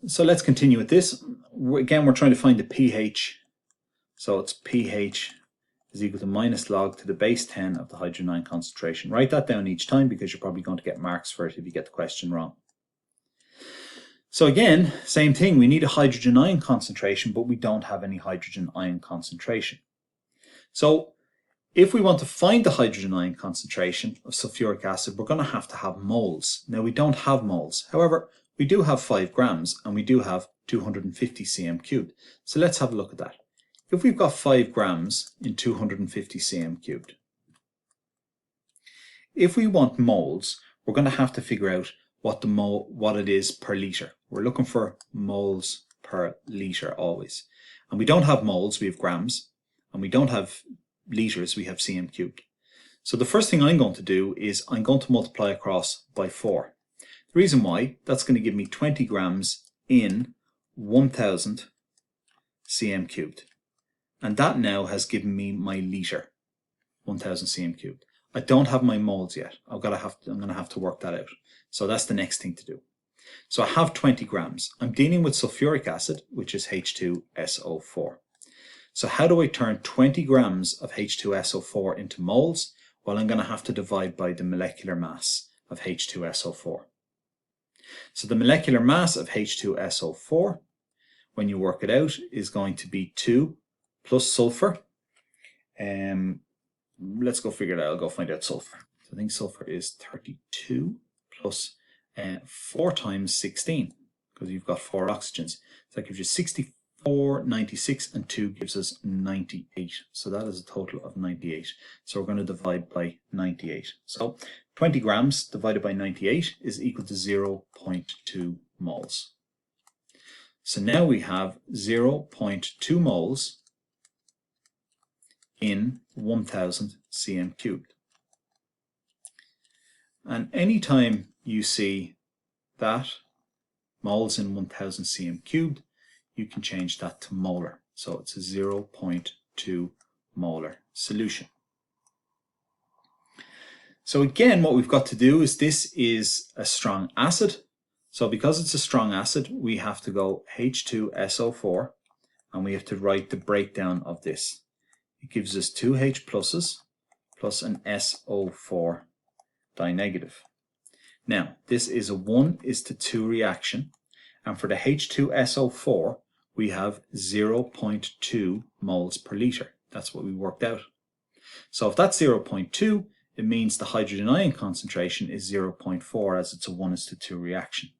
So let's continue with this. Again, we're trying to find the pH. So it's pH is equal to minus log to the base 10 of the hydrogen ion concentration. Write that down each time because you're probably going to get marks for it if you get the question wrong. So again, same thing, we need a hydrogen ion concentration, but we don't have any hydrogen ion concentration. So if we want to find the hydrogen ion concentration of sulfuric acid, we're going to have moles. Now we don't have moles. However, we do have 5 grams and we do have 250 cm cubed. So let's have a look at that. If we've got 5 grams in 250 cm cubed, if we want moles, we're going to have to figure out what it is per litre. We're looking for moles per litre always. And we don't have moles, we have grams. And we don't have litres, we have cm cubed. So the first thing I'm going to do is I'm going to multiply across by 4. The reason why, that's going to give me 20 grams in 1000 cm cubed. And that now has given me my litre, 1000 cm cubed. I don't have my moles yet. I'm going to have to work that out. So that's the next thing to do. So I have 20 grams. I'm dealing with sulfuric acid, which is H2SO4. So how do I turn 20 grams of H2SO4 into moles? Well, I'm going to have to divide by the molecular mass of H2SO4. So the molecular mass of H2SO4, when you work it out, is going to be 2 plus sulfur. Let's go figure it out. I'll go find out sulfur. So I think sulfur is 32 plus 4 times 16, because you've got 4 oxygens. So that gives you 64, 96, and 2 gives us 98. So that is a total of 98. So we're going to divide by 98. So 20 grams divided by 98 is equal to 0.2 moles. So now we have 0.2 moles in 1000 cm cubed. And anytime you see that moles in 1000 cm cubed, you can change that to molar. So it's a 0.2 molar solution. So again, what we've got to do is, this is a strong acid. So because it's a strong acid, we have to go H2SO4 and we have to write the breakdown of this. It gives us 2 H pluses plus an SO4 dinegative. Now, this is a 1:2 reaction, and for the H2SO4, we have 0.2 moles per litre. That's what we worked out. So if that's 0.2, it means the hydrogen ion concentration is 0.4, as it's a 1:2 reaction.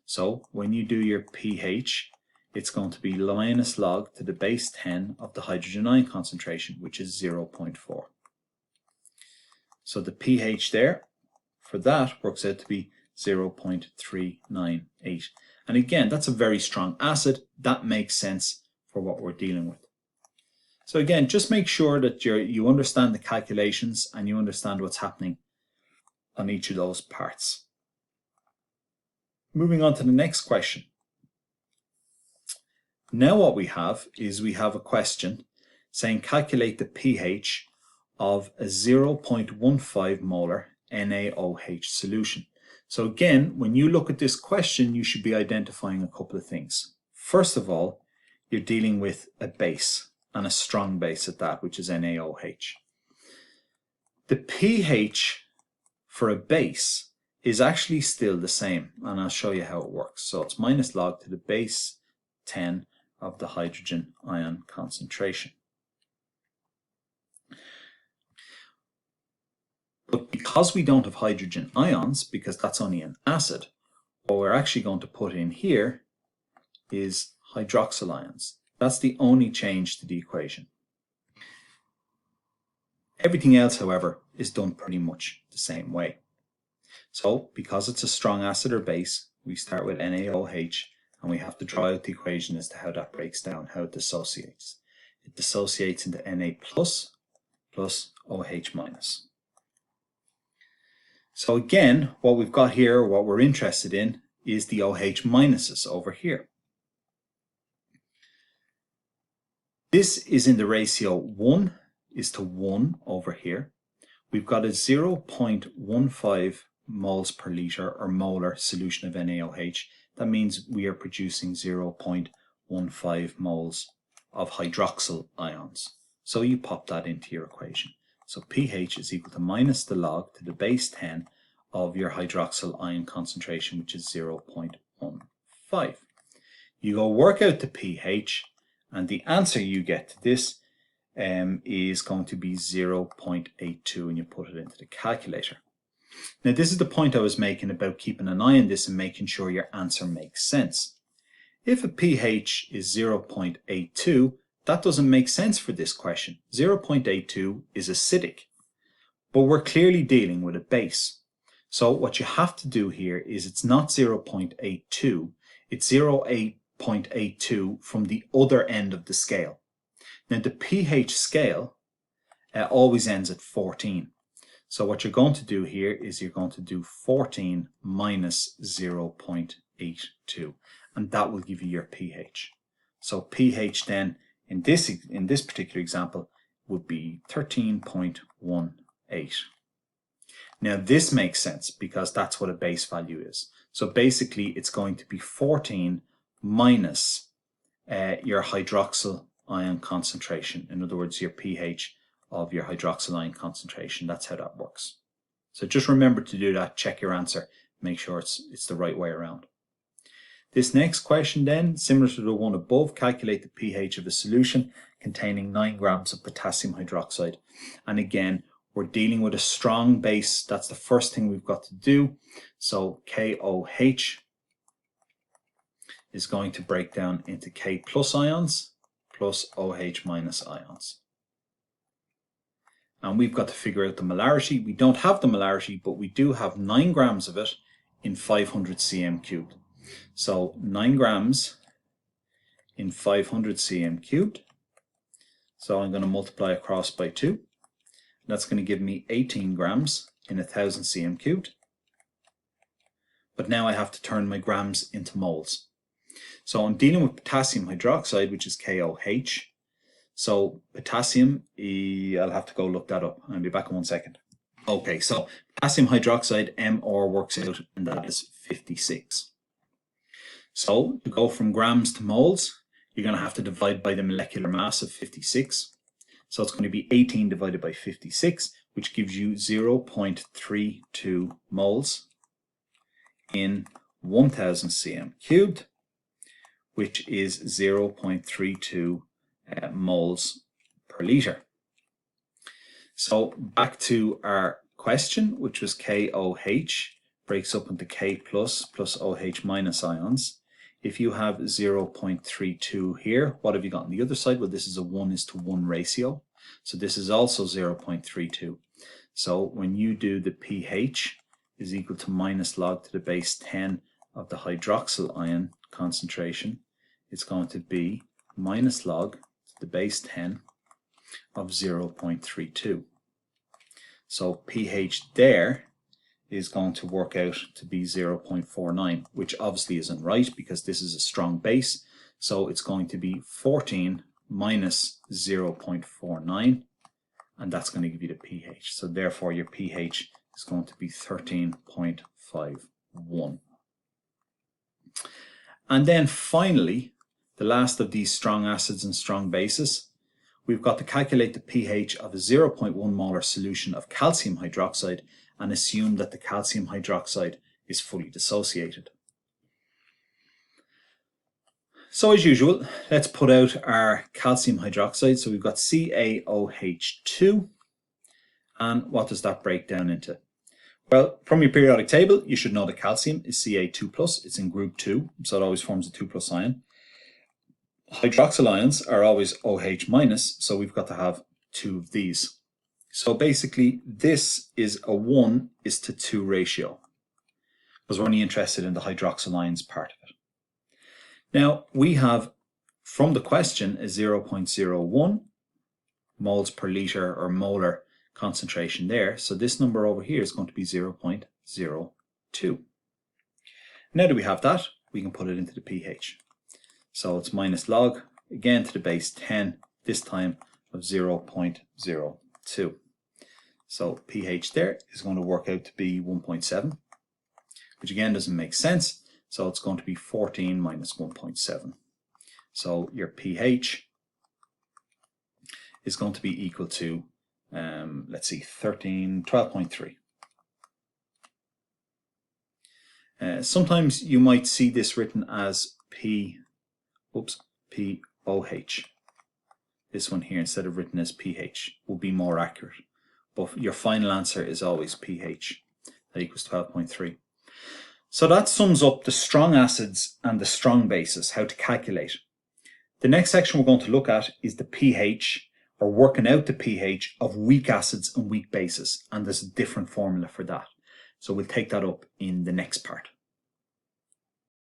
So when you do your pH, it's going to be minus log to the base 10 of the hydrogen ion concentration, which is 0.4. So the pH there for that works out to be 0.398. And again, that's a very strong acid. That makes sense for what we're dealing with. So again, just make sure that you understand the calculations and you understand what's happening on each of those parts. Moving on to the next question. Now what we have is we have a question saying calculate the pH of a 0.15 molar NaOH solution. So again, when you look at this question, you should be identifying a couple of things. First of all, you're dealing with a base, and a strong base at that, which is NaOH. The pH for a base is actually still the same, and I'll show you how it works. So it's minus log to the base 10 of the hydrogen ion concentration. But because we don't have hydrogen ions, because that's only an acid, what we're actually going to put in here is hydroxyl ions. That's the only change to the equation. Everything else, however, is done pretty much the same way. So because it's a strong acid or base, we start with NaOH, and we have to draw out the equation as to how that breaks down, how it dissociates. It dissociates into Na plus OH minus. So again, what we've got here, what we're interested in, is the OH minuses over here. This is in the ratio 1:1 over here. We've got a 0.15 moles per liter or molar solution of NaOH, that means we are producing 0.15 moles of hydroxyl ions. So you pop that into your equation. So pH is equal to minus the log to the base 10 of your hydroxyl ion concentration, which is 0.15. You go work out the pH, and the answer you get to this is going to be 0.82, and you put it into the calculator. Now this is the point I was making about keeping an eye on this and making sure your answer makes sense. If a pH is 0.82, that doesn't make sense for this question. 0.82 is acidic, but we're clearly dealing with a base. So what you have to do here is it's not 0.82, it's 0.82 from the other end of the scale. Now the pH scale always ends at 14. So what you're going to do here is you're going to do 14 minus 0.82, and that will give you your pH. So pH then in this particular example would be 13.18. Now this makes sense because that's what a base value is. So basically it's going to be 14 minus your hydroxyl ion concentration. In other words, your pH of your hydroxyl ion concentration. That's how that works. So just remember to do that, check your answer, make sure it's the right way around. This next question then, similar to the one above, calculate the pH of a solution containing 9 grams of potassium hydroxide. And again, we're dealing with a strong base. That's the first thing we've got to do. So KOH is going to break down into K plus ions plus OH minus ions. And we've got to figure out the molarity. We don't have the molarity, but we do have 9 grams of it in 500 cm cubed. So 9 grams in 500 cm cubed. So I'm going to multiply across by 2. That's going to give me 18 grams in 1000 cm cubed. But now I have to turn my grams into moles. So I'm dealing with potassium hydroxide, which is KOH. So potassium, I'll have to go look that up. I'll be back in 1 second. Okay, so potassium hydroxide, MR works out, and that is 56. So to go from grams to moles, you're going to have to divide by the molecular mass of 56. So it's going to be 18 divided by 56, which gives you 0.32 moles in 1000 cm cubed, which is 0.32 moles per liter. So back to our question, which was KOH breaks up into K plus OH minus ions. If you have 0.32 here, what have you got on the other side? Well, this is a 1:1 ratio. So this is also 0.32. So when you do the pH is equal to minus log to the base 10 of the hydroxyl ion concentration, it's going to be minus log to the base 10 of 0.32. So pH there is going to work out to be 0.49, which obviously isn't right because this is a strong base. So it's going to be 14 minus 0.49, and that's going to give you the pH. So therefore your pH is going to be 13.51. And then finally, the last of these strong acids and strong bases, we've got to calculate the pH of a 0.1 molar solution of calcium hydroxide and assume that the calcium hydroxide is fully dissociated. So as usual, let's put out our calcium hydroxide. So we've got CaOH2. And what does that break down into? Well, from your periodic table, you should know that calcium is Ca2+. It's in group 2, so it always forms a 2+ ion. Hydroxyl ions are always OH-, so we've got to have 2 of these. So basically, this is a 1:2 ratio, because we're only interested in the hydroxyl ions part of it. Now, we have, from the question, a 0.01 moles per liter or molar concentration there. So this number over here is going to be 0.02. Now that we have that, we can put it into the pH. So it's minus log, again to the base 10, this time of 0.02. So pH there is going to work out to be 1.7, which again doesn't make sense. So it's going to be 14 minus 1.7. So your pH is going to be equal to, let's see, 12.3. Sometimes you might see this written as POH. This one here, instead of written as pH, will be more accurate. But your final answer is always pH. That equals 12.3. So that sums up the strong acids and the strong bases, how to calculate. The next section we're going to look at is the pH, or working out the pH of weak acids and weak bases. And there's a different formula for that. So we'll take that up in the next part.